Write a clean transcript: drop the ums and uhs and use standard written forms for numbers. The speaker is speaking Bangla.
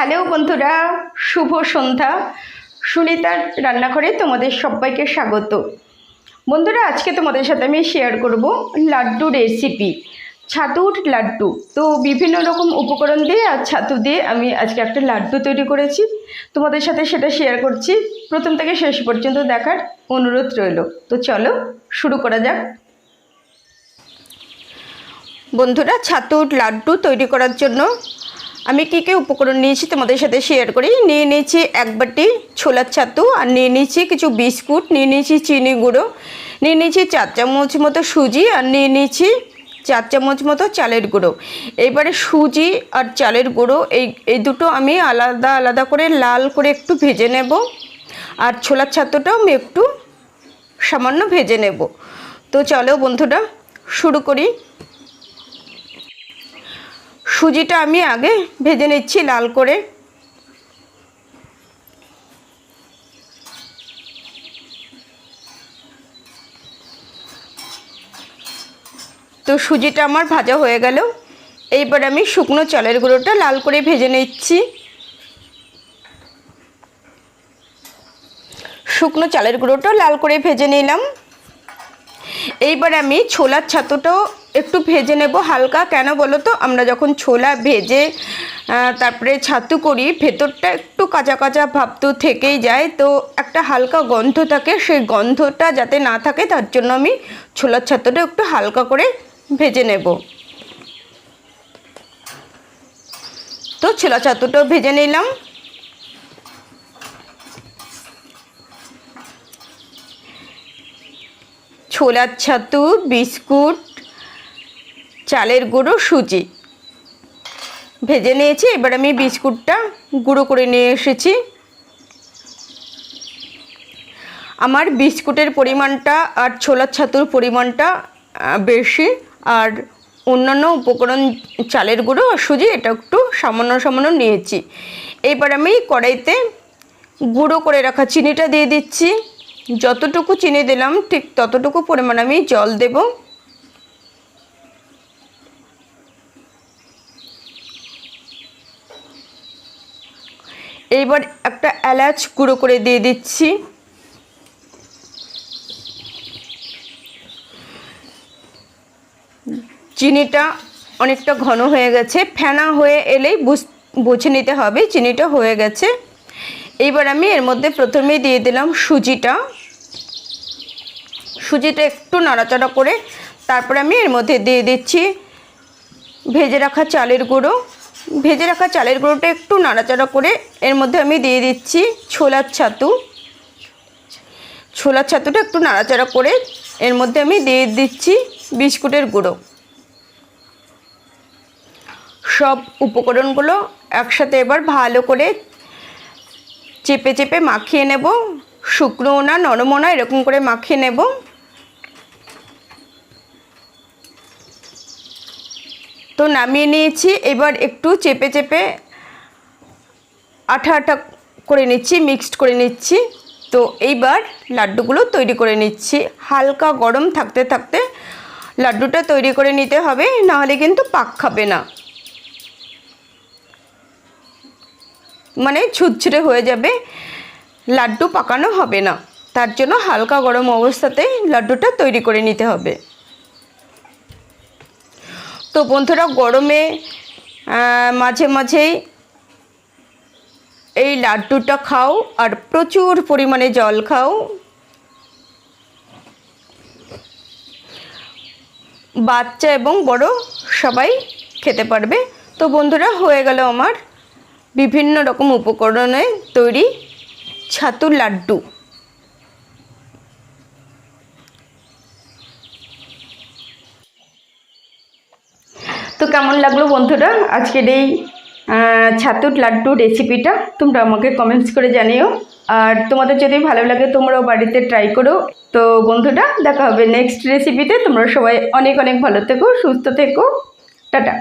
হ্যালো বন্ধুরা, শুভ সন্ধ্যা। সুনিতার রান্নাঘরে তোমাদের সবাইকে স্বাগত। বন্ধুরা, আজকে তোমাদের সাথে আমি শেয়ার করব লাড্ডু রেসিপি, ছাতুর লাড্ডু। তো বিভিন্ন রকম উপকরণ দিয়ে আর ছাতু দিয়ে আমি আজকে একটা লাড্ডু তৈরি করেছি, তোমাদের সাথে সেটা শেয়ার করছি। প্রথম থেকে শেষ পর্যন্ত দেখার অনুরোধ রইল। তো চলো শুরু করা যাক। বন্ধুরা, ছাতুর লাড্ডু তৈরি করার জন্য আমি কী কী উপকরণ নিয়েছি তোমাদের সাথে শেয়ার করি। নিয়ে নিয়েছি এক বাটি ছোলার ছাতু, আর নিয়ে নিয়েছি কিছু বিস্কুট, নিয়ে নিয়েছি চিনি গুঁড়ো, নিয়ে নিয়েছি 4 চামচ মতো সুজি, আর নিয়ে নিয়েছি 4 চামচ মতো চালের গুঁড়ো। এবারে সুজি আর চালের গুঁড়ো এই দুটো আমি আলাদা আলাদা করে লাল করে একটু ভেজে নেব, আর ছোলার ছাতুটাও আমি একটু সামান্য ভেজে নেব। তো চলো বন্ধুরা শুরু করি। সুজিটা আমি আগে ভেজে নিচ্ছি লাল করে। তো সুজিটা আমার ভাজা হয়ে গেল। এইবার আমি শুকনো চালের গুঁড়োটা লাল করে ভেজে নিচ্ছি। শুকনো চালের গুঁড়োটা লাল করে ভেজে নিলাম। এইবার আমি ছোলার ছাতুটাও একটু ভেজে নেব হালকা। কেন বলো তো, আমরা যখন ছোলা ভেজে তারপরে ছাতু করি, ভেতরটা একটু কাঁচা কাঁচা ভাব তো থেকেই যায়, তো একটা হালকা গন্ধ থাকে, সেই গন্ধটা যাতে না থাকে তার জন্য আমি ছোলার ছাতুটা একটু হালকা করে ভেজে নেব। তো ছোলা ছাতুটাও ভেজে নিলাম। ছোলার ছাতু, বিস্কুট, চালের গুঁড়ো, সুজি ভেজে নিয়েছি। এবার আমি বিস্কুটটা গুঁড়ো করে নিয়ে এসেছি। আমার বিস্কুটের পরিমাণটা আর ছোলার ছাতুর পরিমাণটা বেশি, আর অন্যান্য উপকরণ চালের গুঁড়ো আর সুজি এটা একটু সামান্য সামান্য নিয়েছি। এবার আমি কড়াইতে গুঁড়ো করে রাখা চিনিটা দিয়ে দিচ্ছি। যতটুকু চিনি দিলাম ঠিক ততটুকু পরিমাণ আমি জল দেব। এইবার একটা এলাচ গুঁড়ো করে দিয়ে দিচ্ছি। চিনিটা অনেকটা ঘন হয়ে গেছে, ফেনা হয়ে এলেই বুঝে নিতে হবে চিনিটা হয়ে গেছে। এইবার আমি এর মধ্যে প্রথমেই দিয়ে দিলাম সুজিটা। সুজিটা একটু নাড়াচাড়া করে তারপরে আমি এর মধ্যে দিয়ে দিচ্ছি ভেজে রাখা চালের গুঁড়ো। ভেজে রাখা চালের গুঁড়োটা একটু নাড়াচাড়া করে এর মধ্যে আমি দিয়ে দিচ্ছি ছোলার ছাতু। ছোলার ছাতুটা একটু নাড়াচাড়া করে এর মধ্যে আমি দিয়ে দিচ্ছি বিস্কুটের গুঁড়ো। সব উপকরণগুলো একসাথে এবার ভালো করে চেপে চেপে মাখিয়ে নেব। শুকনো না নরমও না, এরকম করে মাখিয়ে নেব। তো নামিয়ে নিয়েছি। এবার একটু চেপে চেপে আঠা আঠা করে নিচ্ছি, মিক্সড করে নিচ্ছি। তো এইবার লাড্ডুগুলো তৈরি করে নিচ্ছি। হালকা গরম থাকতে থাকতে লাড্ডুটা তৈরি করে নিতে হবে, নাহলে কিন্তু পাক খাবে না, মানে ঝুরঝুরে হয়ে যাবে, লাড্ডু পাকানো হবে না। তার জন্য হালকা গরম অবস্থাতেই লাড্ডুটা তৈরি করে নিতে হবে। তো বন্ধুরা, গরমে মাঝে মাঝেই এই লাড্ডুটা খাও, আর প্রচুর পরিমাণে জল খাও। বাচ্চা এবং বড় সবাই খেতে পারবে। তো বন্ধুরা, হয়ে গেল আমার বিভিন্ন রকম উপকরণে তৈরি ছাতুর লাড্ডু। তো কেমন লাগলো বন্ধুরা আজকের এই ছাতুর লাড্ডু রেসিপিটা, তোমরা আমাকে কমেন্টস করে জানিও। আর তোমাদের যদি ভালো লাগে তোমরাও বাড়িতে ট্রাই করো। তো বন্ধুরা, দেখা হবে নেক্সট রেসিপিতে। তোমরা সবাই অনেক অনেক ভালো থেকো, সুস্থ থেকো। টাটা।